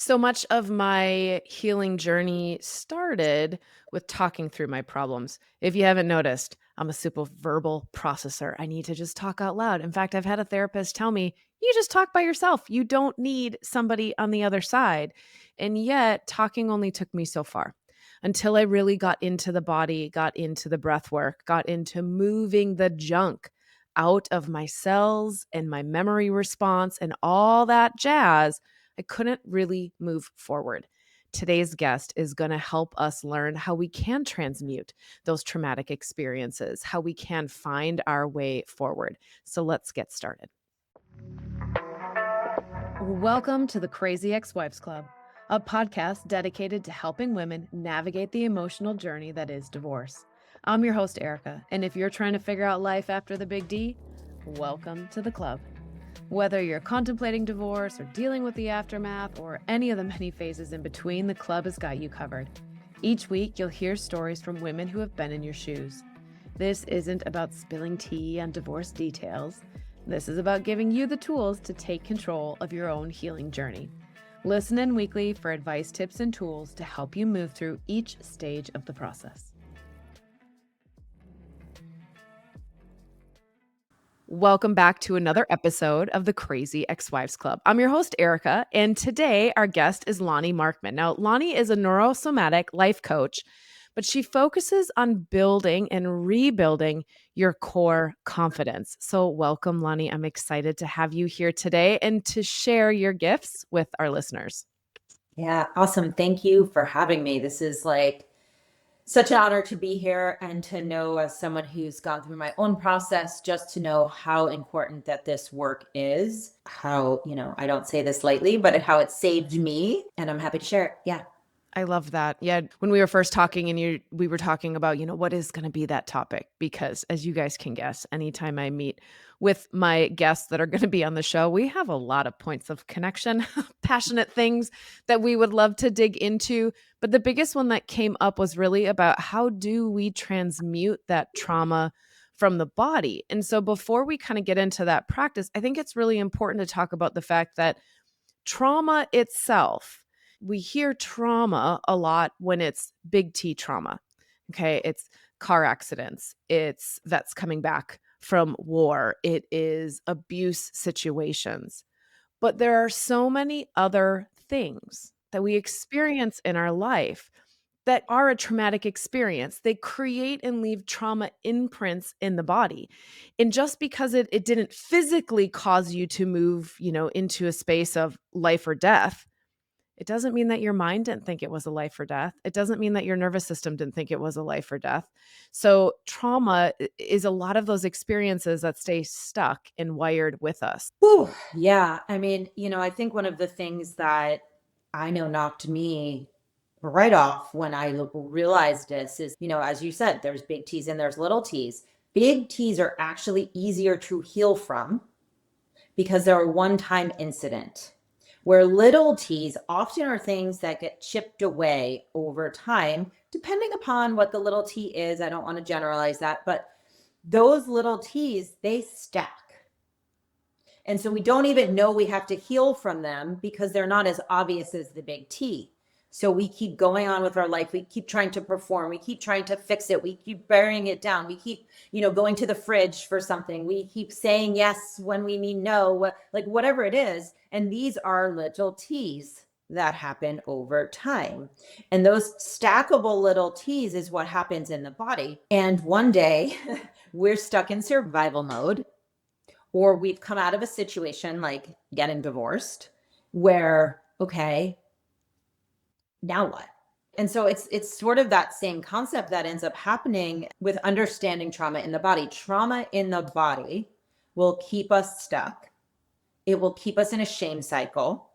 So much of my healing journey started with talking through my problems. If you haven't noticed, I'm a super verbal processor. I need to just talk out loud. In fact, I've had a therapist tell me, you just talk by yourself. You don't need somebody on the other side. And yet, talking only took me so far until I really got into the body, got into the breath work, got into moving the junk out of my cells and my memory response and all that jazz. I couldn't really move forward. Today's guest is going to help us learn how we can transmute those traumatic experiences, how we can find our way forward. So let's get started. Welcome to the Crazy Ex-Wives Club, a podcast dedicated to helping women navigate the emotional journey that is divorce. I'm your host, Erica, and if you're trying to figure out life after the big D, welcome to the club. Whether you're contemplating divorce or dealing with the aftermath or any of the many phases in between, the club has got you covered. Each week, you'll hear stories from women who have been in your shoes. This isn't about spilling tea on divorce details. This is about giving you the tools to take control of your own healing journey. Listen in weekly for advice, tips, and tools to help you move through each stage of the process. Welcome back to another episode of the Crazy Ex-Wives Club. I'm your host, Erica, and today our guest is Loni Markman. Now, Loni is a neuro-somatic life coach, but she focuses on building and rebuilding your core confidence. So welcome, Loni. I'm excited to have you here today and to share your gifts with our listeners. Yeah, awesome. Thank you for having me. This is like such an honor to be here and to know, as someone who's gone through my own process, just to know how important that this work is. How, I don't say this lightly, but how it saved me, and I'm happy to share it. Yeah. I love that. Yeah, when we were first talking and we were talking about, what is going to be that topic? Because as you guys can guess, anytime I meet with my guests that are going to be on the show, we have a lot of points of connection, passionate things that we would love to dig into. But the biggest one that came up was really about how do we transmute that trauma from the body? And so before we kind of get into that practice, I think it's really important to talk about the fact that trauma itself, we hear trauma a lot when it's big T trauma. Okay. It's car accidents, it's vets coming back from war, it is abuse situations. But there are so many other things that we experience in our life that are a traumatic experience. They create and leave trauma imprints in the body. And just because it didn't physically cause you to move, into a space of life or death, it doesn't mean that your mind didn't think it was a life or death. It doesn't mean that your nervous system didn't think it was a life or death. So trauma is a lot of those experiences that stay stuck and wired with us. Whew, yeah. I think one of the things that I know knocked me right off when I realized this is, as you said, there's big T's and there's little T's. Big T's are actually easier to heal from because they're a one-time incident, where little T's often are things that get chipped away over time, depending upon what the little T is. I don't want to generalize that, but those little T's, they stack. And so we don't even know we have to heal from them because they're not as obvious as the big T. So we keep going on with our life. We keep trying to perform. We keep trying to fix it. We keep burying it down. We keep, going to the fridge for something. We keep saying yes when we mean no, like whatever it is. And these are little T's that happen over time. And those stackable little T's is what happens in the body. And one day we're stuck in survival mode, or we've come out of a situation like getting divorced where, okay, now what? And so it's sort of that same concept that ends up happening with understanding trauma in the body. Trauma in the body will keep us stuck. It will keep us in a shame cycle.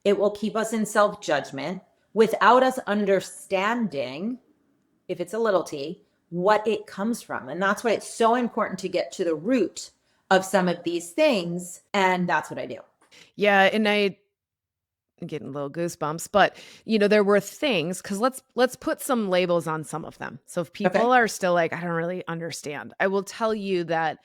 It will keep us in self-judgment without us understanding, if it's a little T, what it comes from. And that's why it's so important to get to the root of some of these things. And that's what I do. Yeah, and I'm getting little goosebumps, but there were things, because let's put some labels on some of them. So if people Okay. are still like, I don't really understand, I will tell you that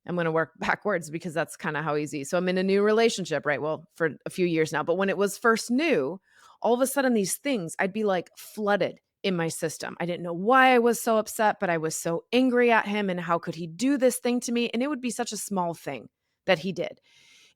I'm going to work backwards because that's kind of how easy. So I'm in a new relationship, right? Well, for a few years now, but when it was first new, all of a sudden these things, I'd be like flooded in my system. I didn't know why I was so upset, but I was so angry at him and how could he do this thing to me? And it would be such a small thing that he did.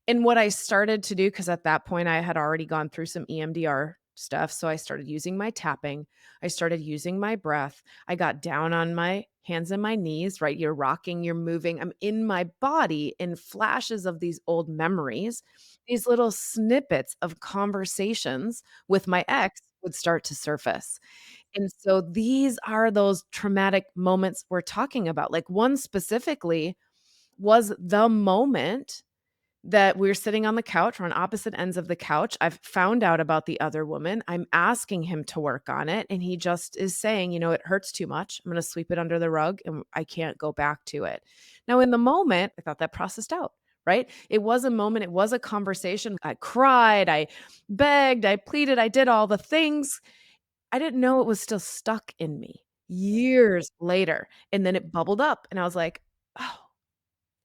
And what I started to do, because at that point I had already gone through some EMDR stuff. So I started using my tapping. I started using my breath. I got down on my hands and my knees, right? You're rocking, you're moving. I'm in my body in flashes of these old memories. These little snippets of conversations with my ex would start to surface. And so these are those traumatic moments we're talking about. Like one specifically was the moment that we're sitting on the couch. We're on opposite ends of the couch. I've found out about the other woman. I'm asking him to work on it. And he just is saying, it hurts too much. I'm going to sweep it under the rug and I can't go back to it. Now, in the moment, I thought that processed out, right? It was a moment. It was a conversation. I cried. I begged. I pleaded. I did all the things. I didn't know it was still stuck in me years later. And then it bubbled up and I was like, oh,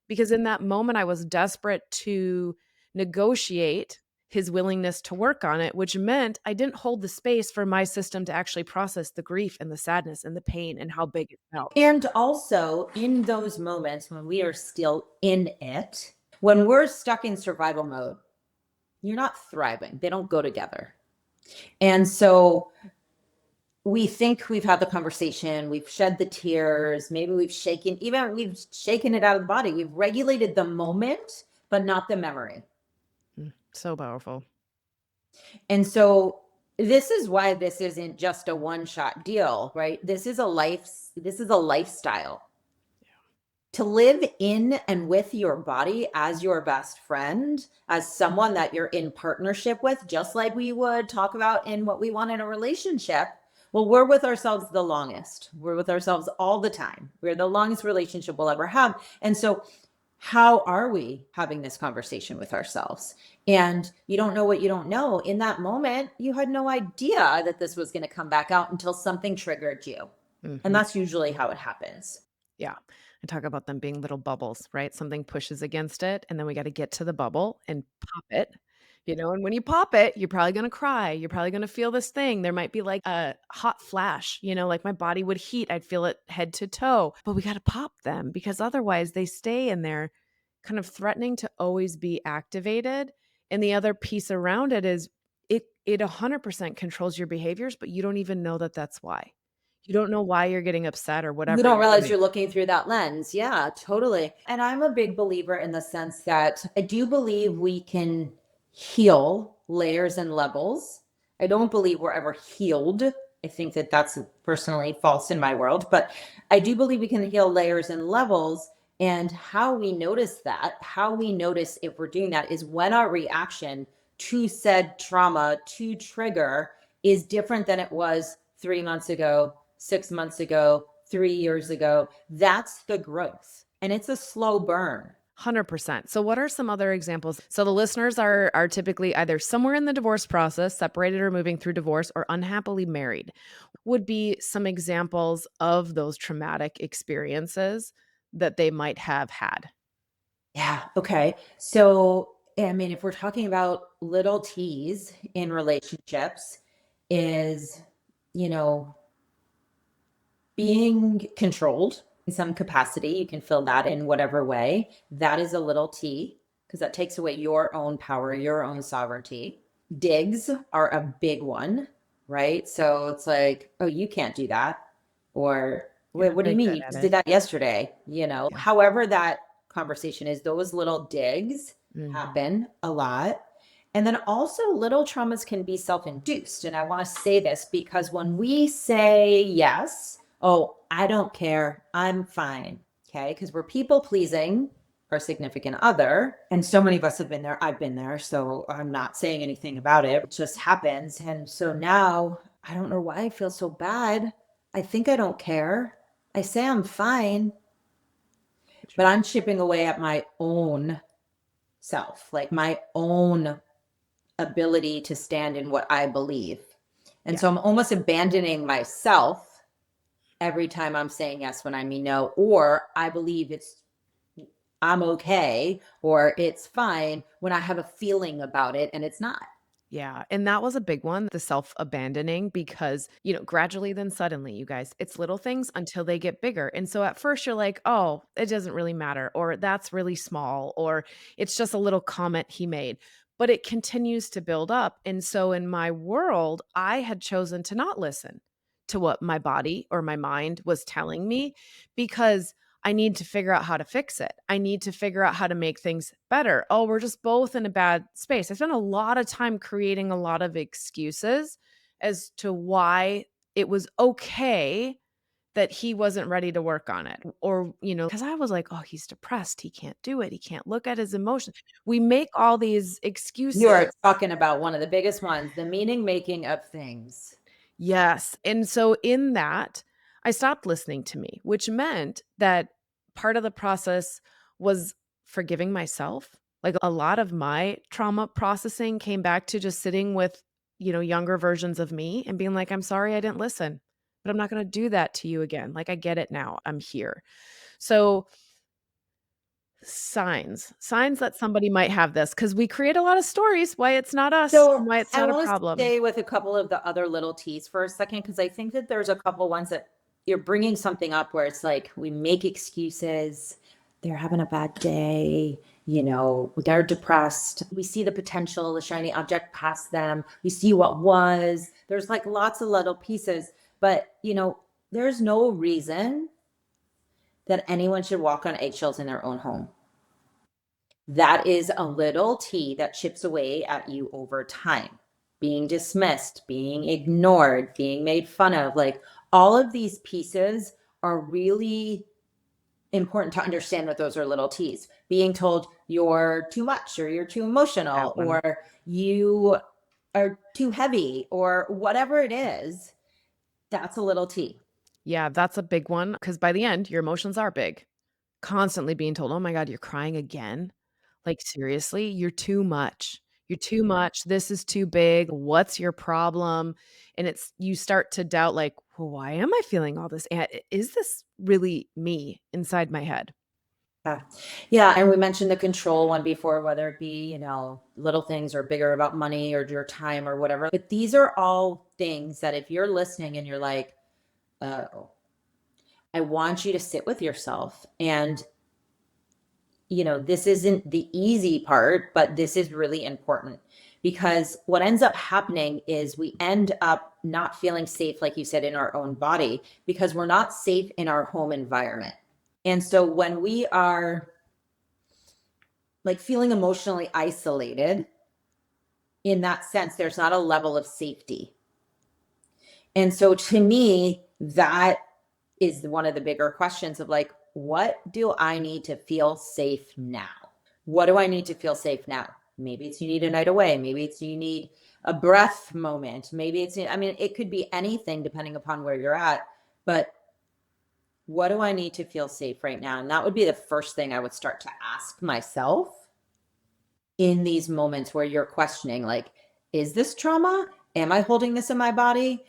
because in that moment, I was desperate to negotiate his willingness to work on it, which meant I didn't hold the space for my system to actually process the grief and the sadness and the pain and how big it felt. And also, in those moments when we are still in it, when we're stuck in survival mode, you're not thriving. They don't go together. And so we think we've had the conversation, we've shed the tears, maybe we've shaken it out of the body. We've regulated the moment, but not the memory. So powerful. And so this is why this isn't just a one-shot deal, right? This is a lifestyle. To live in and with your body as your best friend, as someone that you're in partnership with, just like we would talk about in what we want in a relationship. Well, we're with ourselves the longest. We're with ourselves all the time. We're the longest relationship we'll ever have. And so, how are we having this conversation with ourselves? And you don't know what you don't know. In that moment, you had no idea that this was going to come back out until something triggered you. And that's usually how it happens. Yeah. I talk about them being little bubbles, right? Something pushes against it, and then we gotta get to the bubble and pop it, and when you pop it, you're probably gonna cry, you're probably gonna feel this thing. There might be like a hot flash, like my body would heat, I'd feel it head to toe, but we gotta pop them because otherwise they stay in there kind of threatening to always be activated, and the other piece around it is it 100% controls your behaviors, but you don't even know that that's why. You don't know why you're getting upset or You whatever don't you're realize doing. you're looking through that lens. Yeah, totally. And I'm a big believer in the sense that I do believe we can heal layers and levels. I don't believe we're ever healed. I think that that's personally false in my world, but I do believe we can heal layers and levels. And how we notice that, how we notice if we're doing that is when our reaction to said trauma, to trigger, is different than it was 3 months ago, 6 months ago, 3 years ago. That's the growth. And it's a slow burn. 100%. So what are some other examples? So the listeners are typically either somewhere in the divorce process, separated or moving through divorce, or unhappily married. Would be some examples of those traumatic experiences that they might have had. Yeah. Okay. So, I mean, if we're talking about little T's in relationships, is, you know, being controlled in some capacity. You can fill that in whatever way. That is a little T because that takes away your own power, your own sovereignty. Digs are a big one, right? So it's like, oh, you can't do that. Or, You're wait, not what do very you mean? good You at just it. did that yesterday, Yeah. However, that conversation is, those little digs Mhm. happen a lot. And then also, little traumas can be self induced. And I want to say this because when we say yes, oh, I don't care, I'm fine. Okay. Because we're people pleasing our significant other. And so many of us have been there. I've been there. So I'm not saying anything about it. It just happens. And so now I don't know why I feel so bad. I think I don't care. I say I'm fine, but I'm chipping away at my own self, like my own ability to stand in what I believe. And Yeah. so I'm almost abandoning myself every time I'm saying yes when I mean no, or I believe I'm okay or it's fine when I have a feeling about it and it's not. Yeah, and that was a big one, the self-abandoning because, gradually then suddenly, you guys, it's little things until they get bigger, and so at first you're like, "Oh, it doesn't really matter," or "That's really small," or "It's just a little comment he made," but it continues to build up, and so in my world, I had chosen to not listen to what my body or my mind was telling me because I need to figure out how to fix it. I need to figure out how to make things better. Oh, we're just both in a bad space. I spent a lot of time creating a lot of excuses as to why it was okay that he wasn't ready to work on it. Or, because I was like, oh, he's depressed. He can't do it. He can't look at his emotions. We make all these You excuses. are talking about one of the biggest ones, the meaning making of things. Yes, and so in that, I stopped listening to me, which meant that part of the process was forgiving myself. Like, a lot of my trauma processing came back to just sitting with, younger versions of me and being like, "I'm sorry I didn't listen, but I'm not gonna do that to you again. Like, I get it now. I'm here." So, signs that somebody might have this because we create a lot of stories why it's not us and So why it's I not a want to problem. stay with a couple of the other little T's for a second, because I think that there's a couple ones that you're bringing something up where it's like we make excuses. They're having a bad day. They're depressed. We see the potential, the shiny object past them. We see what was. There's like lots of little pieces, but there's no reason that anyone should walk on eggshells in their own home. That is a little T that chips away at you over time. Being dismissed, being ignored, being made fun of, like all of these pieces are really important to understand what those are little T's. Being told you're too much or you're too emotional That one. or you are too heavy or whatever it is, that's a little T. Yeah, that's a big one because by the end, your emotions are big. Constantly being told, "Oh my god, you're crying again? Like, seriously? You're too much. You're too much. This is too big. What's your problem?" And you start to doubt, like, "Well, why am I feeling all this? Is this really me inside my head?" Yeah. Yeah. And we mentioned the control one before, whether it be, little things or bigger about money or your time or whatever. But these are all things that if you're listening and you're like, oh, I want you to sit with yourself. And, this isn't the easy part, but this is really important because what ends up happening is we end up not feeling safe, like you said, in our own body because we're not safe in our home environment. And so when we are like feeling emotionally isolated, in that sense, there's not a level of safety. And so to me, that is one of the bigger questions of like, what do I need to feel safe now? What do I need to feel safe now? Maybe it's you need a night away. Maybe it's you need a breath moment. Maybe I mean, it could be anything depending upon where you're at. But what do I need to feel safe right now? And that would be the first thing I would start to ask myself in these moments where you're questioning, like, is this trauma? Am I holding this in my body?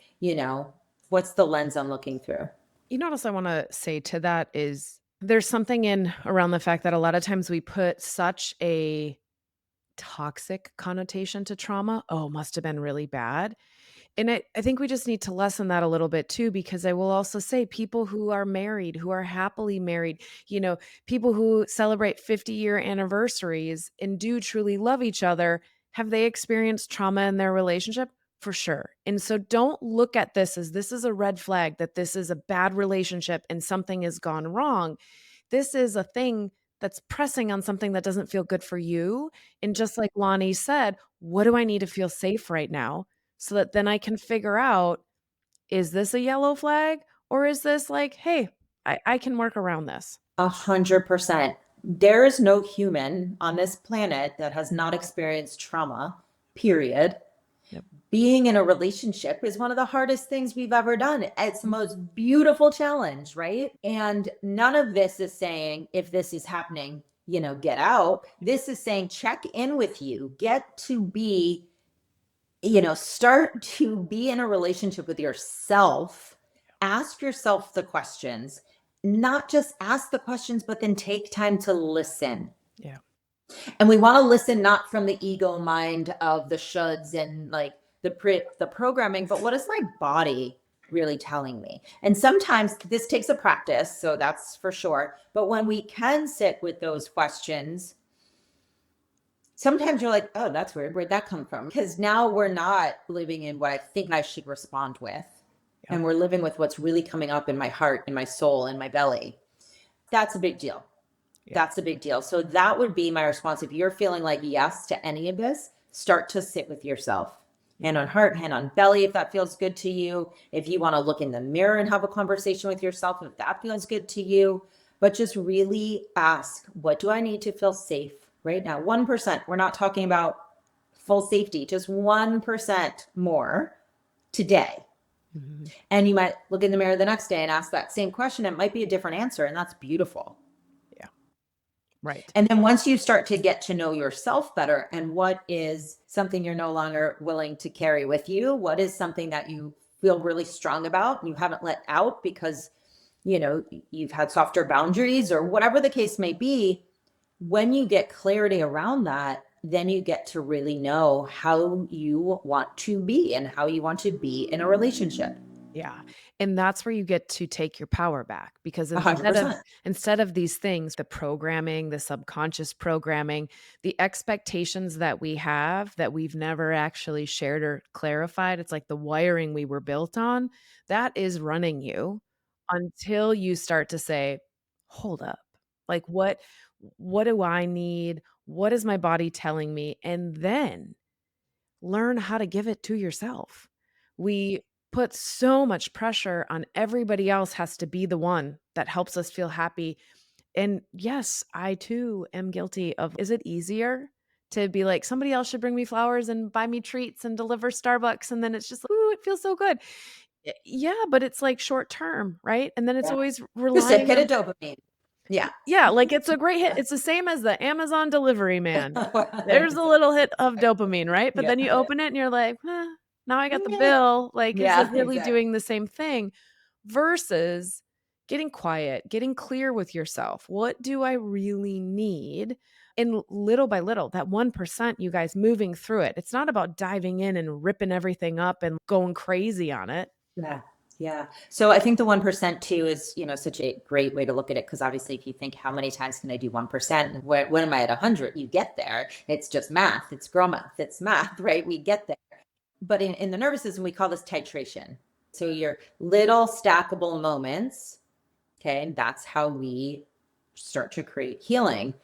What's the lens I'm looking through? You know what else I wanna say to that is there's something in around the fact that a lot of times we put such a toxic connotation to trauma. "Oh, must have been really bad." And I think we just need to lessen that a little bit too, because I will also say people who are married, who are happily married, people who celebrate 50-year anniversaries and do truly love each other, have they experienced trauma in their relationship? For sure. And so don't look at this is a red flag, that this is a bad relationship and something has gone wrong. This is a thing that's pressing on something that doesn't feel good for you. And just like Lonnie said, what do I need to feel safe right now? So that then I can figure out, is this a yellow flag or is this like, hey, I can work around this? 100%. There is no human on this planet that has not experienced trauma, period. Yep. Being in a relationship is one of the hardest things we've ever done. It's the most beautiful challenge, right? And none of this is saying if this is happening, get out. This is saying check in with you, get to be, start to be in a relationship with yourself. Ask yourself the questions, not just ask the questions, but then take time to listen. Yeah. And we want to listen not from the ego mind of the shoulds and like the programming, but what is my body really telling me? And sometimes this takes a practice, so that's for sure. But when we can sit with those questions, sometimes you're like, oh, that's weird. Where'd that come from? Because now we're not living in what I think I should respond with. Yep. And we're living with what's really coming up in my heart, in my soul, in my belly. That's a big deal. Yeah. That's a big deal. So that would be my response. If you're feeling like yes to any of this, start to sit with yourself. Hand on heart, hand on belly, if that feels good to you. If you want to look in the mirror and have a conversation with yourself, if that feels good to you. But just really ask, what do I need to feel safe right now? 1%. We're not talking about full safety, just 1% more today. Mhm. And you might look in the mirror the next day and ask that same question. It might be a different answer, and that's beautiful. Yeah. Right. And then once you start to get to know yourself better and what is something you're no longer willing to carry with you, what is something that you feel really strong about and you haven't let out because, you've had softer boundaries or whatever the case may be, when you get clarity around that, then you get to really know how you want to be and how you want to be in a relationship. Yeah, and that's where you get to take your power back because instead of 100%. instead of these things, the programming, the subconscious programming, the expectations that we have that we've never actually shared or clarified, it's like the wiring we were built on, that is running you until you start to say, "Hold up. Like what do I need? What is my body telling me?" And then learn how to give it to yourself. We put so much pressure on everybody else has to be the one that helps us feel happy. And yes, I too am guilty of is it easier to be like somebody else should bring me flowers and buy me treats and deliver Starbucks and then it's just ooh, it feels so good. Yeah, but it's like short term, right? And then it's Yeah. always Just a relying hit of on dopamine. Yeah. yeah, like it's a great hit. It's the same as the Amazon delivery man. There's a little hit of Exactly. dopamine, right? But Yeah. then you open it and you're like, "Huh, now I got the Yeah. bill." Like, is it Yeah, really exactly. doing the same thing? Versus getting quiet, getting clear with yourself. What do I really need? And little by little, that 1%, you guys moving through it. It's not about diving in and ripping everything up and going crazy on it. Yeah. Yeah. So I think the 1% too is, such a great way to look at it. Cause obviously if you think how many times can I do 1%? When am I at 100? You get there. It's just math. It's girl math. It's math, right? We get there. But in the nervous system, we call this titration. So your little stackable moments. Okay. That's how we start to create healing.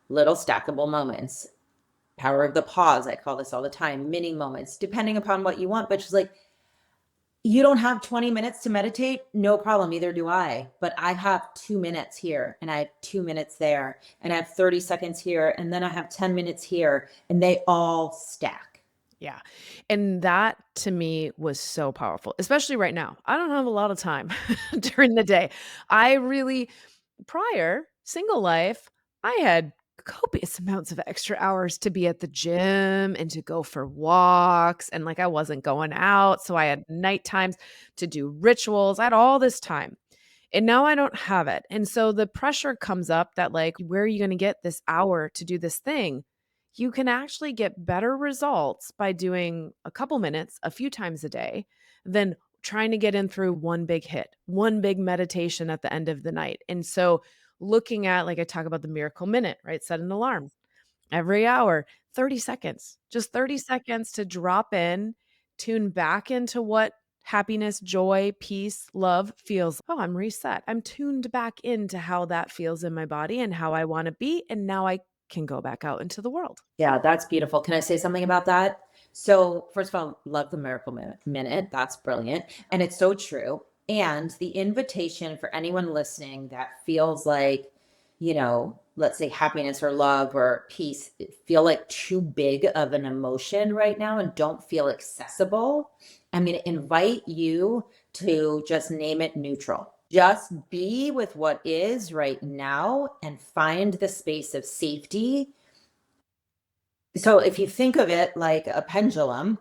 Little stackable moments. Power of the pause. I call this all the time. Mini moments, depending upon what you want. But she's like, you don't have 20 minutes to meditate? No problem. Neither do I. But I have 2 minutes here and I have 2 minutes there and I have 30 seconds here and then I have 10 minutes here and they all stack. Yeah. And that to me was so powerful, especially right now. I don't have a lot of time during the day. I really prior, single life, I had copious amounts of extra hours to be at the gym and to go for walks, and, like, I wasn't going out, so I had night times to do rituals. I had all this time, and now I don't have it, and so the pressure comes up that, like, where are you gonna get this hour to do this thing? You can actually get better results by doing a couple minutes a few times a day than trying to get in through one big hit, one big meditation at the end of the night. And so looking at like I talk about the miracle minute, right? Set an alarm every hour, 30 seconds. Just 30 seconds to drop in, tune back into what happiness, joy, peace, love feels. Oh, I'm reset. I'm tuned back into how that feels in my body and how I want to be and now I can go back out into the world. Yeah, that's beautiful. Can I say something about that? So, first of all, love the minute. That's brilliant. And it's so true. And the invitation for anyone listening that feels like, let's say happiness or love or peace feel like too big of an emotion right now and don't feel accessible. I'm going to invite you to just name it neutral. Just be with what is right now and find the space of safety. So if you think of it like a pendulum,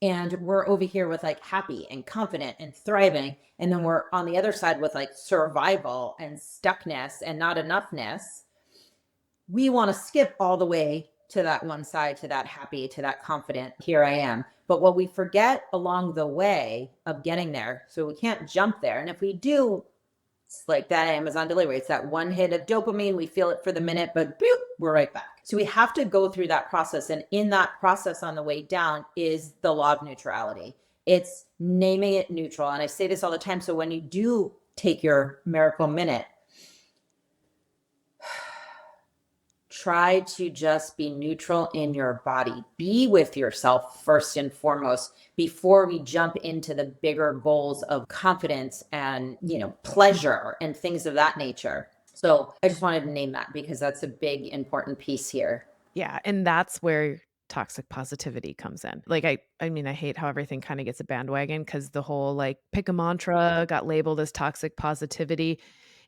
and we're over here with like happy and confident and thriving, and then we're on the other side with like survival and stuckness and not enoughness, we want to skip all the way to that one side, to that happy, to that confident, here I am. But what we forget along the way of getting there, so we can't jump there. And if we do, it's like that Amazon delivery. It's that one hit of dopamine. We feel it for the minute, but boop, we're right back. So we have to go through that process. And in that process on the way down is the law of neutrality. It's naming it neutral. And I say this all the time. So when you do take your miracle minute, try to just be neutral in your body. Be with yourself first and foremost before we jump into the bigger goals of confidence and, pleasure and things of that nature. So I just wanted to name that because that's a big important piece here. Yeah, and that's where toxic positivity comes in. Like, I mean, I hate how everything kinda gets a bandwagon because the whole, like, pick a mantra got labeled as toxic positivity.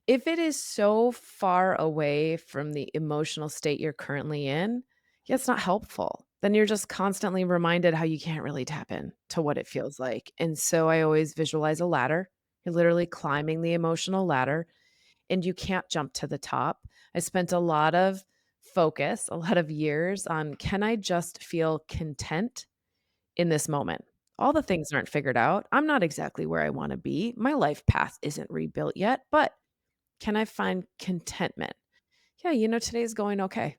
If it is so far away from the emotional state you're currently in, yeah, it's not helpful. Then you're just constantly reminded how you can't really tap in to what it feels like, and so I always visualize a ladder. You're literally climbing the emotional ladder, and you can't jump to the top. I spent a lot of focus, a lot of years on, can I just feel content in this moment? All the things aren't figured out. I'm not exactly where I want to be. My life path isn't rebuilt yet, but can I find contentment? Yeah, today's going okay.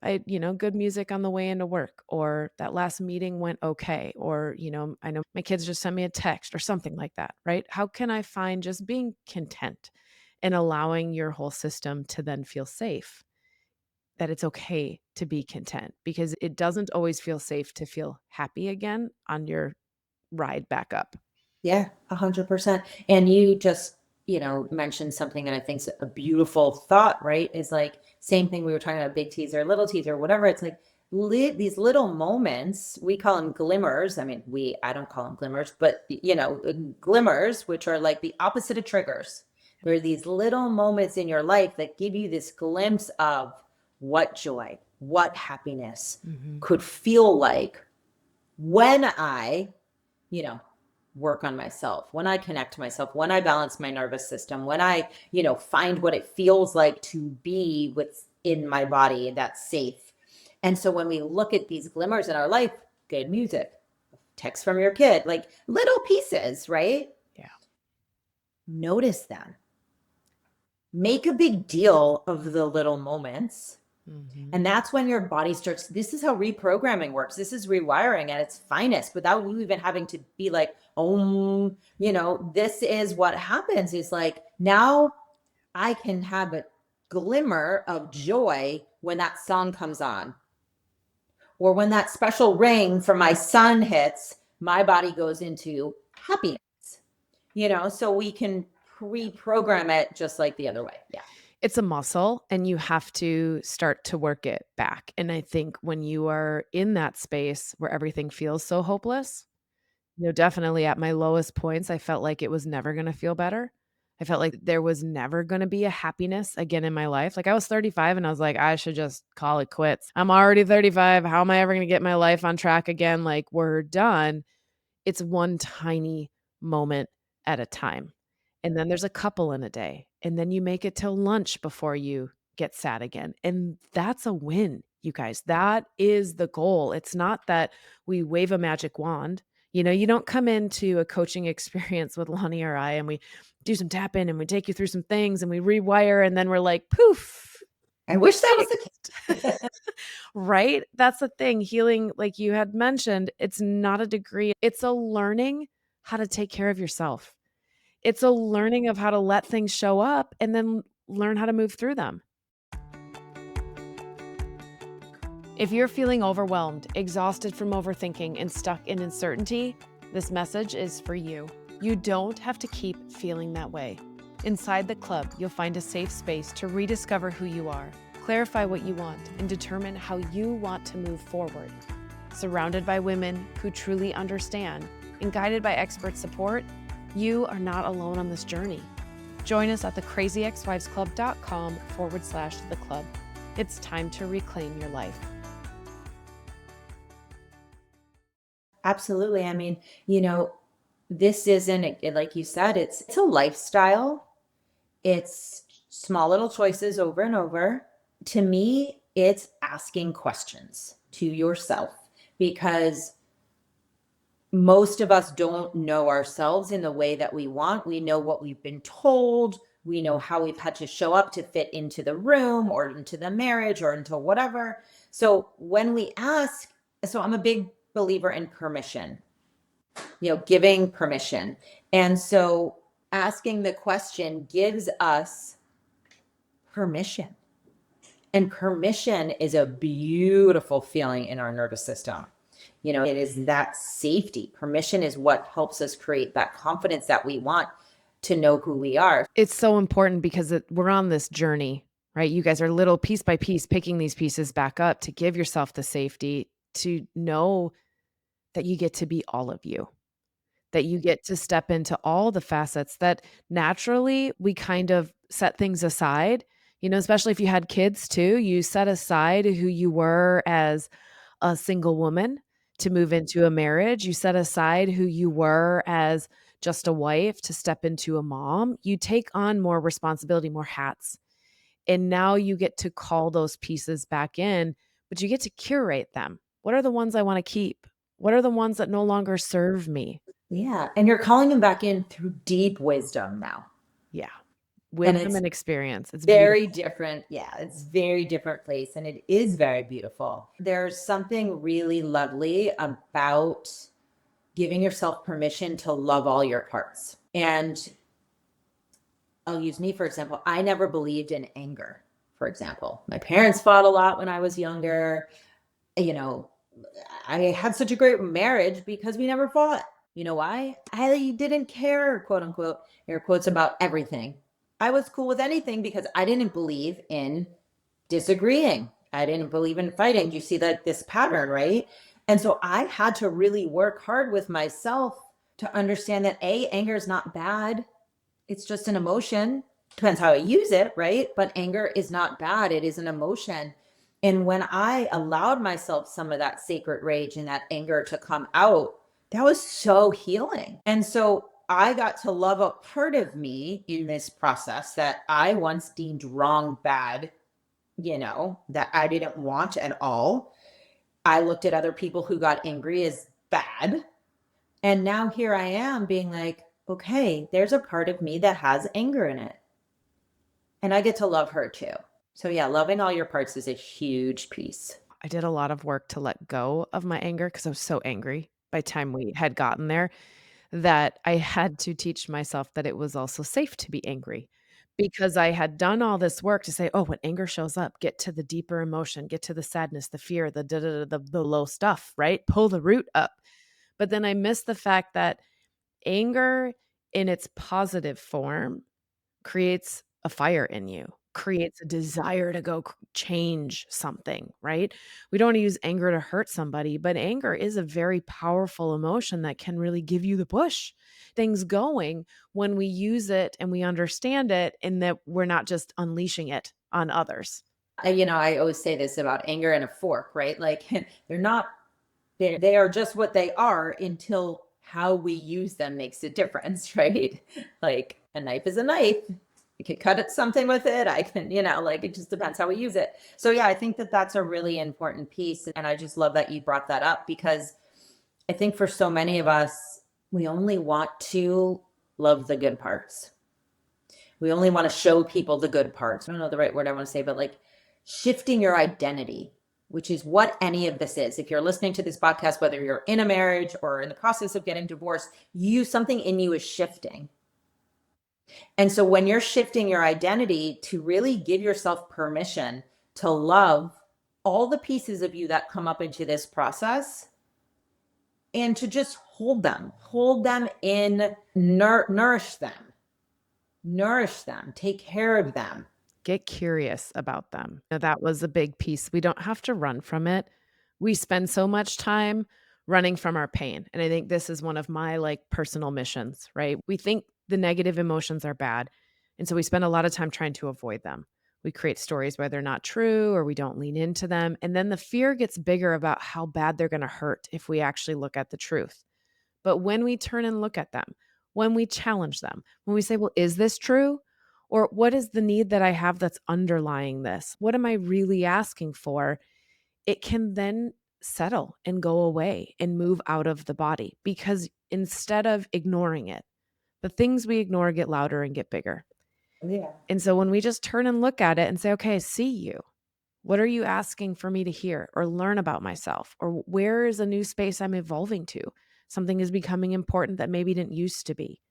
Good music on the way into work, or that last meeting went okay, or, I know my kids just sent me a text or something like that, right? How can I find just being content and allowing your whole system to then feel safe, that it's okay to be content, because it doesn't always feel safe to feel happy again on your ride back up. Yeah, 100%. And you just, mentioned something that I think is a beautiful thought, right? Is like same thing we were talking about, big teaser, little teaser, whatever. It's like these little moments, we call them glimmers. I mean, I don't call them glimmers, but glimmers, which are like the opposite of triggers. There are these little moments in your life that give you this glimpse of what joy, what happiness Mhm. could feel like when I, you know, work on myself, when I connect to myself, when I balance my nervous system, when I, find what it feels like to be within my body that's safe. And so when we look at these glimmers in our life, good music, text from your kid, like little pieces, right? Yeah. Notice them. Make a big deal of the little moments. Mhm. And that's when your body starts. This is how reprogramming works. This is rewiring at its finest without you even having to be like, oh, this is what happens is like now I can have a glimmer of joy when that song comes on, or when that special ring from my son hits, my body goes into happiness, so we can reprogram it just like the other way. Yeah. It's a muscle, and you have to start to work it back, and I think when you are in that space where everything feels so hopeless, definitely at my lowest points, I felt like it was never gonna feel better. I felt like there was never gonna be a happiness again in my life. Like, I was 35 and I was like, "I should just call it quits. I'm already 35. How am I ever gonna get my life on track again? Like, we're done." It's one tiny moment at a time. And then there's a couple in a day, and then you make it till lunch before you get sad again, and that's a win, you guys. That is the goal. It's not that we wave a magic wand. You don't come into a coaching experience with Lonnie or I, and we do some tapping, and we take you through some things, and we rewire, and then we're like, "Poof, I wish that was the fixed." case. Right? That's the thing. Healing, like you had mentioned, it's not a degree. It's a learning how to take care of yourself. It's a learning of how to let things show up and then learn how to move through them. If you're feeling overwhelmed, exhausted from overthinking, and stuck in uncertainty, this message is for you. You don't have to keep feeling that way. Inside the club, you'll find a safe space to rediscover who you are, clarify what you want, and determine how you want to move forward. Surrounded by women who truly understand and guided by expert support, you are not alone on this journey. Join us at thecrazyexwivesclub.com/the club. It's time to reclaim your life. Absolutely. I mean, this isn't like you said, it's a lifestyle. It's small little choices over and over. To me, it's asking questions to yourself because most of us don't know ourselves in the way that we want. We know what we've been told. We know how we've had to show up to fit into the room or into the marriage or into whatever. So when we ask, so I'm a big believer in permission, giving permission. And so asking the question gives us permission. And permission is a beautiful feeling in our nervous system. It is that safety. Permission is what helps us create that confidence that we want to know who we are. It's so important because we're on this journey, right? You guys are little piece by piece picking these pieces back up to give yourself the safety to know that you get to be all of you, that you get to step into all the facets that naturally we kind of set things aside, especially if you had kids too. You set aside who you were as a single woman to move into a marriage. You set aside who you were as just a wife to step into a mom. You take on more responsibility, more hats. And now you get to call those pieces back in, but you get to curate them. What are the ones I want to keep? What are the ones that no longer serve me? Yeah. And you're calling them back in through deep wisdom now. Yeah. And Wisdom it's and experience. It's very beautiful. different. Yeah. It's very different place. And it is very beautiful. There's something really lovely about giving yourself permission to love all your parts. And I'll use me for example. I never believed in anger, for example. My parents fought a lot when I was younger. You know, I had such a great marriage because we never fought. You know why? I didn't care, quote unquote, air quotes, about everything. I was cool with anything because I didn't believe in disagreeing. I didn't believe in fighting. You see that this pattern, right? And so I had to really work hard with myself to understand that anger is not bad. It's just an emotion. Depends how I use it, right? But anger is not bad. It is an emotion. And when I allowed myself some of that sacred rage and that anger to come out, that was so healing. And so I got to love a part of me in this process that I once deemed wrong, bad, that I didn't want at all. I looked at other people who got angry as bad. And now here I am being like, okay, there's a part of me that has anger in it. And I get to love her too. So, yeah, loving all your parts is a huge piece. I did a lot of work to let go of my anger because I was so angry by the time we had gotten there that I had to teach myself that it was also safe to be angry because I had done all this work to say, "Oh, when anger shows up, get to the deeper emotion, get to the sadness, the fear, the da da da the low stuff, right? Pull the root up." But then I missed the fact that anger in its positive form creates a fire in you, creates a desire to go change something, right? We don't wanna use anger to hurt somebody, but anger is a very powerful emotion that can really give you the push things going when we use it and we understand it and that we're not just unleashing it on others. I always say this about anger and a fork, right? Like they're not, they are just what they are until how we use them makes a difference, right? Like a knife is a knife. You can cut at something with it. I can, like it just depends how we use it. So, yeah, I think that that's a really important piece. And I just love that you brought that up because I think for so many of us, we only want to love the good parts. We only want to show people the good parts. I don't know the right word I want to say, but like shifting your identity, which is what any of this is. If you're listening to this podcast, whether you're in a marriage or in the process of getting divorced, something in you is shifting. And so when you're shifting your identity to really give yourself permission to love all the pieces of you that come up into this process and to just hold them in, nourish them, take care of them. Get curious about them. That was a big piece. We don't have to run from it. We spend so much time running from our pain, and I think this is one of my, personal missions, right? We think the negative emotions are bad, and so we spend a lot of time trying to avoid them. We create stories where they're not true or we don't lean into them, and then the fear gets bigger about how bad they're gonna hurt if we actually look at the truth. But when we turn and look at them, when we challenge them, when we say, "Well, is this true?" Or what is the need that I have that's underlying this? What am I really asking for? It can then settle and go away and move out of the body because instead of ignoring it, the things we ignore get louder and get bigger. Yeah. And so when we just turn and look at it and say, okay, I see you. What are you asking for me to hear or learn about myself? Or where is a new space I'm evolving to? Something is becoming important that maybe didn't used to be.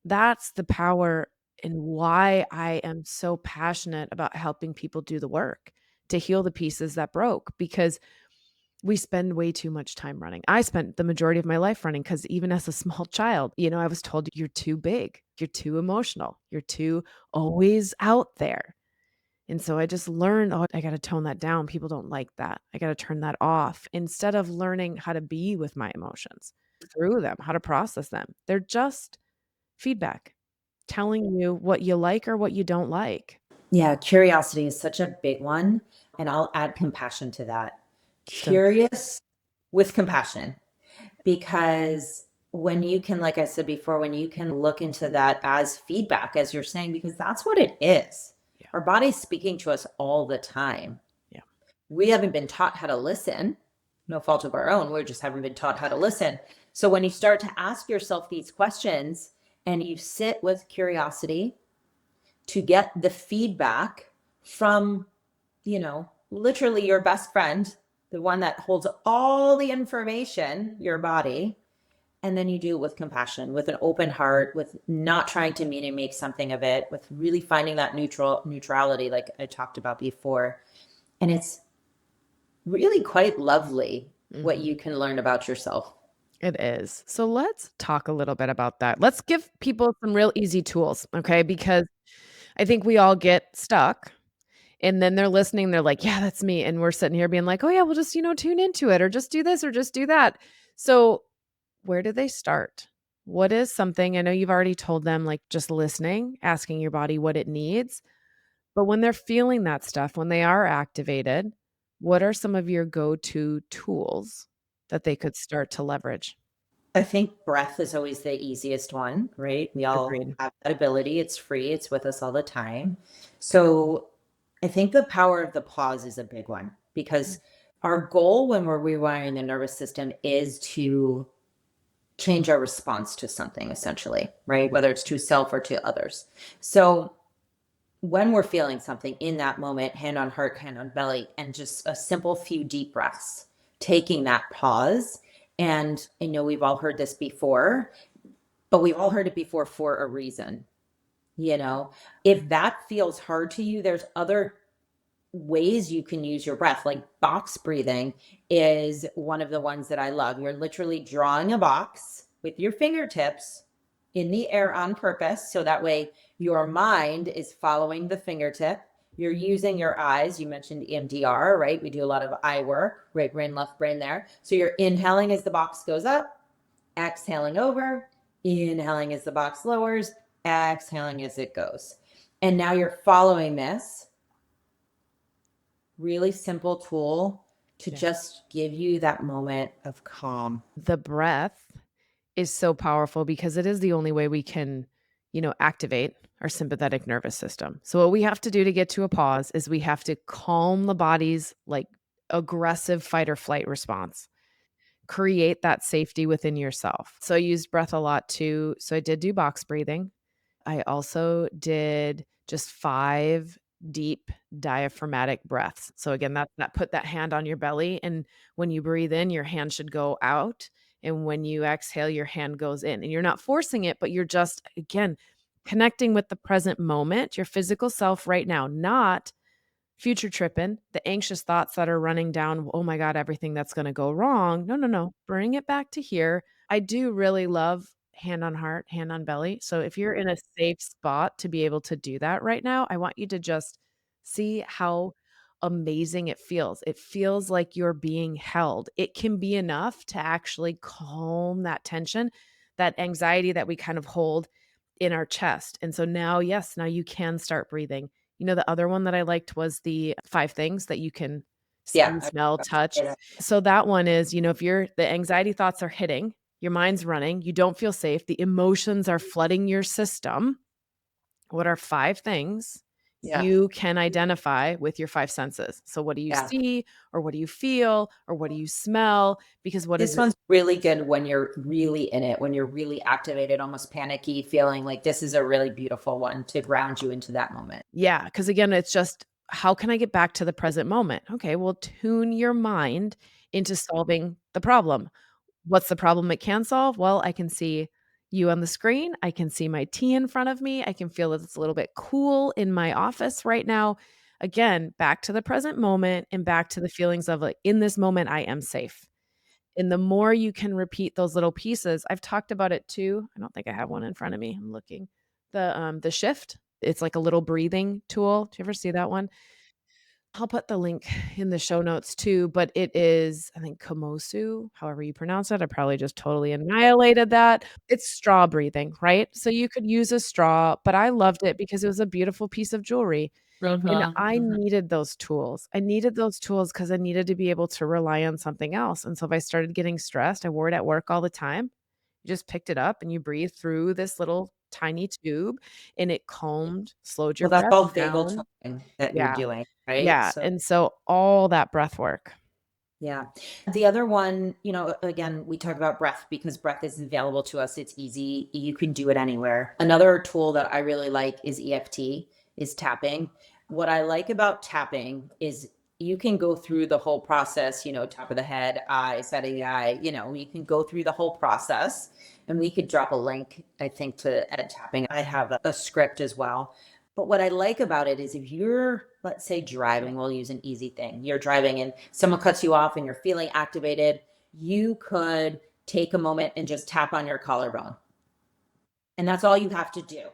That's the power and why I am so passionate about helping people do the work to heal the pieces that broke because we spend way too much time running. I spent the majority of my life running because even as a small child, I was told you're too big, you're too emotional, you're too always out there. And so I just learned, oh, I got to tone that down. People don't like that. I got to turn that off instead of learning how to be with my emotions through them, how to process them. They're just feedback telling you what you like or what you don't like. Yeah, curiosity is such a big one, and I'll add compassion to that. So, Curious with compassion, because when you can, like I said before, when you can look into that as feedback, as you're saying, because that's what it is. yeah, Our body's speaking to us all the time. yeah, We haven't been taught how to listen, no fault of our own. We just haven't been taught how to listen. So when you start to ask yourself these questions and you sit with curiosity to get the feedback from, literally your best friend, the one that holds all the information, your body, and then you do it with compassion, with an open heart, with not trying to mean and make something of it, with really finding that neutrality, like I talked about before. And it's really quite lovely what mhm. you can learn about yourself. It is. So let's talk a little bit about that. Let's give people some real easy tools, okay? Because I think we all get stuck and then they're listening. They're like, yeah, that's me. And we're sitting here being like, oh, yeah, we'll just, tune into it or just do this or just do that. So where do they start? What is something? I know you've already told them, like just listening, asking your body what it needs. But when they're feeling that stuff, when they are activated, what are some of your go to tools that they could start to leverage? I think breath is always the easiest one, right? We all Agreed. have that ability. It's free, it's with us all the time. So I think the power of the pause is a big one because our goal when we're rewiring the nervous system is to change our response to something, essentially, right? Whether it's to self or to others. So when we're feeling something in that moment, hand on heart, hand on belly, and just a simple few deep breaths, taking that pause. And I know we've all heard this before, but we've all heard it before for a reason. You know, if that feels hard to you, there's other ways you can use your breath. Like box breathing is one of the ones that I love. You're literally drawing a box with your fingertips in the air on purpose. So that way your mind is following the fingertip. You're using your eyes. You mentioned EMDR, right? We do a lot of eye work, right brain, left brain there. So you're inhaling as the box goes up, exhaling over, inhaling as the box lowers, exhaling as it goes. And now you're following this really simple tool to Yeah. just give you that moment of calm. The breath is so powerful because it is the only way we can, activate our sympathetic nervous system. So what we have to do to get to a pause is we have to calm the body's like aggressive fight or flight response. Create that safety within yourself. So I used breath a lot too. So I did do box breathing. I also did just 5 deep diaphragmatic breaths. So again, that put that hand on your belly, and when you breathe in, your hand should go out, and when you exhale, your hand goes in. And you're not forcing it, but you're just, again, connecting with the present moment, your physical self right now, not future tripping, the anxious thoughts that are running down, "Oh my god, everything that's gonna go wrong." No, no, no. Bring it back to here. I do really love hand on heart, hand on belly. So if you're in a safe spot to be able to do that right now, I want you to just see how amazing it feels. It feels like you're being held. It can be enough to actually calm that tension, that anxiety that we kind of hold in our chest. And so now, yes, now you can start breathing. The other one that I liked was the 5 things that you can Yeah. see, smell, touch. I- So that one is, if the anxiety thoughts are hitting, your mind's running, you don't feel safe, the emotions are flooding your system, What are 5 things Yeah. you can identify with your 5 senses? So what do you Yeah. see, or what do you feel, or what do you smell? Because what is This it? one's really good when you're really in it, when you're really activated, almost panicky, feeling like this is a really beautiful one to ground you into that moment. Yeah, because again, it's just, how can I get back to the present moment? Okay, well, tune your mind into solving the problem. What's the problem it can solve? Well, I can see you on the screen. I can see my tea in front of me. I can feel that it's a little bit cool in my office right now. Again, back to the present moment and back to the feelings of like, in this moment, I am safe. And the more you can repeat those little pieces, I've talked about it too. I don't think I have one in front of me. I'm looking. The shift. It's like a little breathing tool. Do you ever see that one? I'll put the link in the show notes too, but it is, I think, Komosu, however you pronounce it. I probably just totally annihilated that. It's straw breathing, right? So you could use a straw, but I loved it because it was a beautiful piece of jewelry. And Mhm, I mhm. needed those tools. I needed those tools because I needed to be able to rely on something else. And so if I started getting stressed, I wore it at work all the time. You just picked it up and you breathe through this little tiny tube and it calmed, slowed your Well, that's breath all vagal down. toning that you're Yeah. doing, right? Yeah, So and so all that breath work. yeah. The other one, again, we talk about breath because breath is available to us. It's easy. You can do it anywhere. Another tool that I really like is EFT, is tapping. What I like about tapping is you can go through the whole process, top of the head, eye, side of the eye, you can go through the whole process. And we could drop a link, I think, to edit tapping. I have a script as well. But what I like about it is if you're, let's say, driving, we'll use an easy thing. You're driving and someone cuts you off and you're feeling activated. You could take a moment and just tap on your collarbone. And that's all you have to do.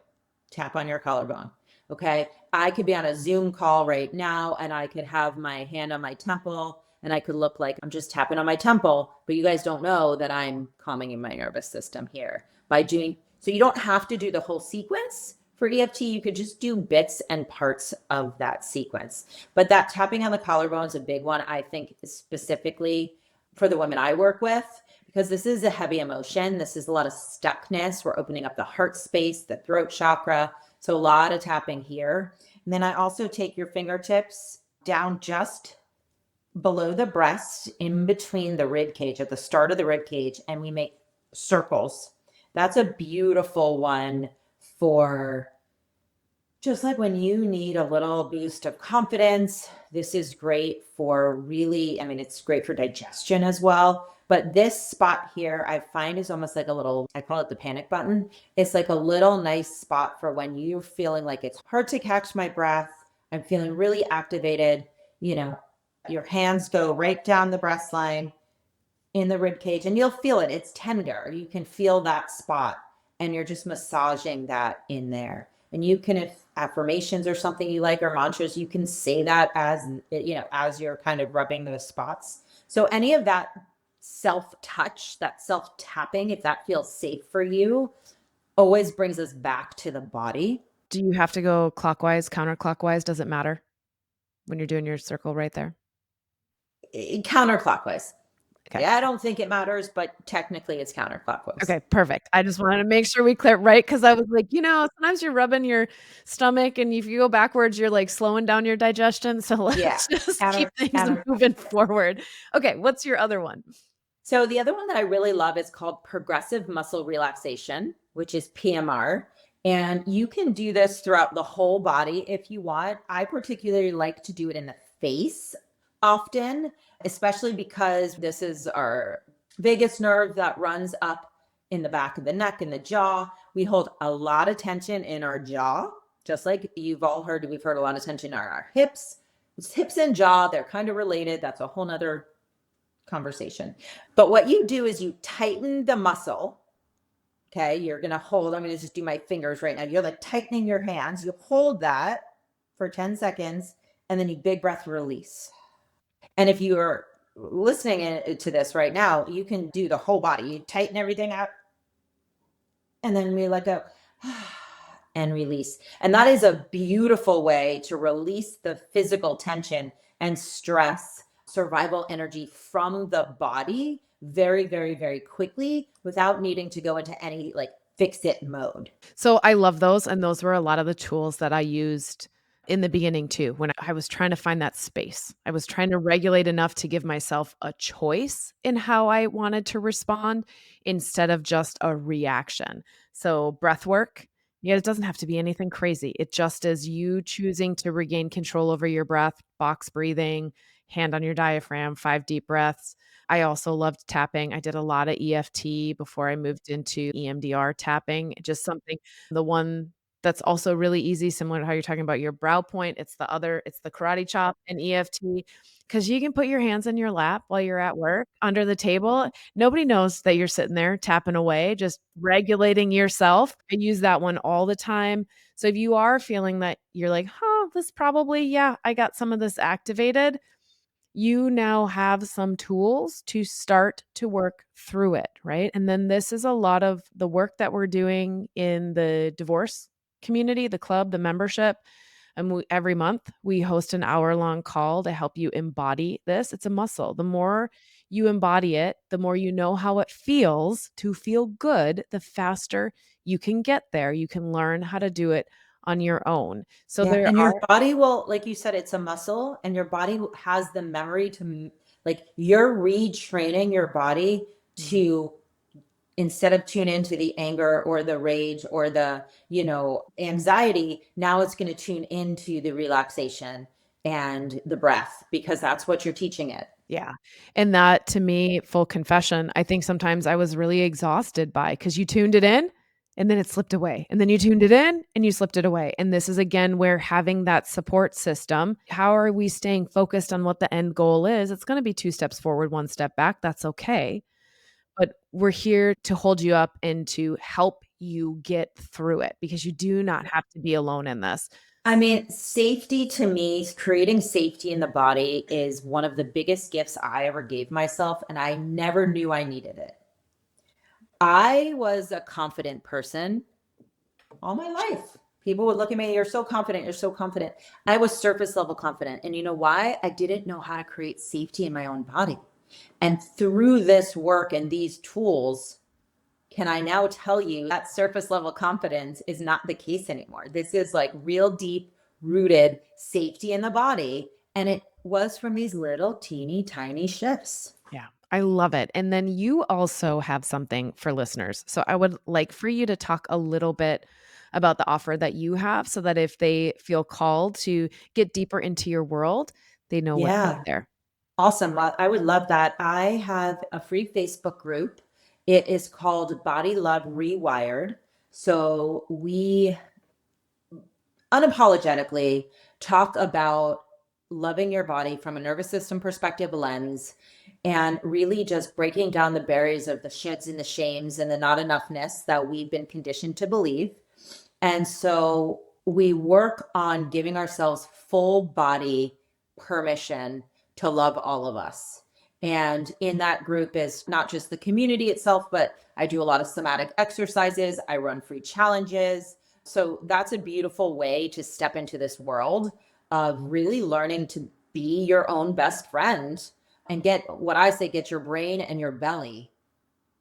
Tap on your collarbone. Okay. I could be on a Zoom call right now and I could have my hand on my temple and I could look like I'm just tapping on my temple, but you guys don't know that I'm calming in my nervous system here by doing. So you don't have to do the whole sequence for EFT. You could just do bits and parts of that sequence. But that tapping on the collarbone is a big one, I think, specifically for the women I work with, because this is a heavy emotion. This is a lot of stuckness. We're opening up the heart space, the throat chakra. So a lot of tapping here. And then I also take your fingertips down just below the breast, in between the rib cage, at the start of the rib cage, and we make circles. That's a beautiful one for just like when you need a little boost of confidence. This is great for really, I mean, it's great for digestion as well. But this spot here, I find is almost like a little, I call it the panic button. It's like a little nice spot for when you're feeling like it's hard to catch my breath. I'm feeling really activated. You know, your hands go right down the breast line in the rib cage and you'll feel it. It's tender. You can feel that spot and you're just massaging that in there. And you can, if affirmations or something you like or mantras, you can say that as you're kind of rubbing those spots. So any of that self touch, that self tapping, if that feels safe for you, always brings us back to the body. Do you have to go clockwise, counterclockwise? Does it matter when you're doing your circle right there? Counterclockwise. Okay. Yeah, I don't think it matters, but technically it's counterclockwise. Okay, perfect. I just wanted to make sure we clear, right? Because I was like, sometimes you're rubbing your stomach, and if you go backwards, you're, like, slowing down your digestion, so Yeah. let's just keep things Counter moving forward. Okay, what's your other one? So the other one that I really love is called progressive muscle relaxation, which is PMR. And you can do this throughout the whole body if you want. I particularly like to do it in the face often, especially because this is our vagus nerve that runs up in the back of the neck and the jaw. We hold a lot of tension in our jaw, just like you've all heard. We've heard a lot of tension in our hips. It's hips and jaw, they're kind of related. That's a whole nother conversation. But what you do is you tighten the muscle. Okay. You're going to hold, I'm going to just do my fingers right now. You're like tightening your hands. You hold that for 10 seconds and then you big breath release. And if you are listening to this right now, you can do the whole body. You tighten everything up and then we let go and release. And that is a beautiful way to release the physical tension and stress, survival energy from the body very, very, very quickly without needing to go into any like fix it mode. So I love those, and those were a lot of the tools that I used in the beginning too, when I was trying to find that space. I was trying to regulate enough to give myself a choice in how I wanted to respond instead of just a reaction. So breath work, yeah, it doesn't have to be anything crazy. It just is you choosing to regain control over your breath, box breathing, hand on your diaphragm, 5 deep breaths. I also loved tapping. I did a lot of EFT before I moved into EMDR tapping, just something the one that's also really easy, similar to how you're talking about your brow point, it's the karate chop and EFT, because you can put your hands in your lap while you're at work, under the table. Nobody knows that you're sitting there tapping away, just regulating yourself. I use that one all the time. So if you are feeling that you're like, "Huh, this probably yeah, I got some of this activated," you now have some tools to start to work through it, right? And then this is a lot of the work that we're doing in the divorce community, the club, the membership. And every month we host an hour-long call to help you embody this. It's a muscle. The more you embody it, the more you know how it feels to feel good, the faster you can get there. You can learn how to do it on your own. So Yeah, there and your are body will, like you said, it's a muscle, and your body has the memory to, like, you're retraining your body Mhm. to, instead of tune into the anger or the rage or the, anxiety, now it's going to tune into the relaxation and the breath because that's what you're teaching it. Yeah, and that to me, full confession, I think sometimes I was really exhausted by because you tuned it in, and then it slipped away, and then you tuned it in, and you slipped it away, and this is again where having that support system, how are we staying focused on what the end goal is? It's gonna be 2 steps forward, 1 step back, that's okay, but we're here to hold you up and to help you get through it because you do not have to be alone in this. I mean, safety to me, creating safety in the body is one of the biggest gifts I ever gave myself, and I never knew I needed it. I was a confident person all my life. People would look at me, you're so confident, you're so confident. I was surface level confident. And you know why? I didn't know how to create safety in my own body. And through this work and these tools, can I now tell you that surface level confidence is not the case anymore? This is like real deep rooted safety in the body. And it was from these little teeny tiny shifts. Yeah, I love it. And then you also have something for listeners. So I would like for you to talk a little bit about the offer that you have so that if they feel called to get deeper into your world, they know what's out Yeah. there. Awesome. Well, I would love that. I have a free Facebook group. It is called Body Love Rewired. So we unapologetically talk about loving your body from a nervous system perspective lens and really just breaking down the barriers of the shoulds and the shames and the not enoughness that we've been conditioned to believe. And so we work on giving ourselves full body permission to love all of us. And in that group is not just the community itself, but I do a lot of somatic exercises. I run free challenges. So that's a beautiful way to step into this world of really learning to be your own best friend and get what I say, get your brain and your belly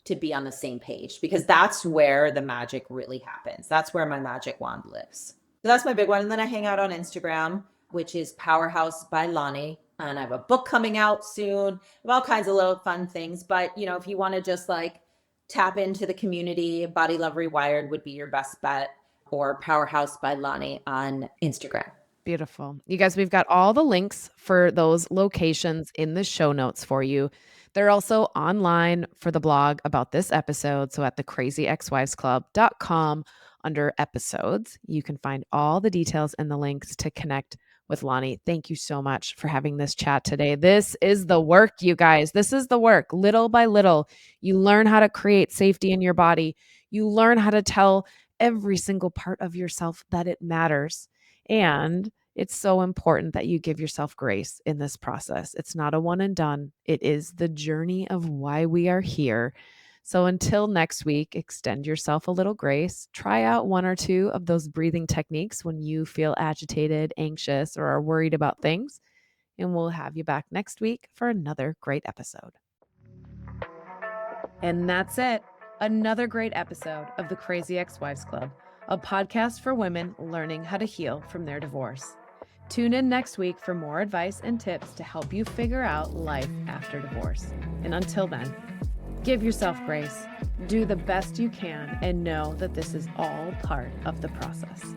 to be on the same page because that's where the magic really happens. That's where my magic wand lives. So that's my big one. And then I hang out on Instagram, which is Powerhouse by Loni. And I have a book coming out soon of all kinds of little fun things. But, if you want to just like tap into the community, Body Love Rewired would be your best bet, or Powerhouse by Loni on Instagram. Beautiful. You guys, we've got all the links for those locations in the show notes for you. They're also online for the blog about this episode. So at thecrazyexwivesclub.com under episodes, you can find all the details and the links to connect with Loni. Thank you so much for having this chat today. This is the work, you guys. This is the work. Little by little, you learn how to create safety in your body. You learn how to tell every single part of yourself that it matters. And it's so important that you give yourself grace in this process. It's not a one and done. It is the journey of why we are here. So until next week, extend yourself a little grace. Try out one or two of those breathing techniques when you feel agitated, anxious, or are worried about things. And we'll have you back next week for another great episode. And that's it. Another great episode of the Crazy Ex-Wives Club, a podcast for women learning how to heal from their divorce. Tune in next week for more advice and tips to help you figure out life after divorce. And until then, give yourself grace, do the best you can, and know that this is all part of the process.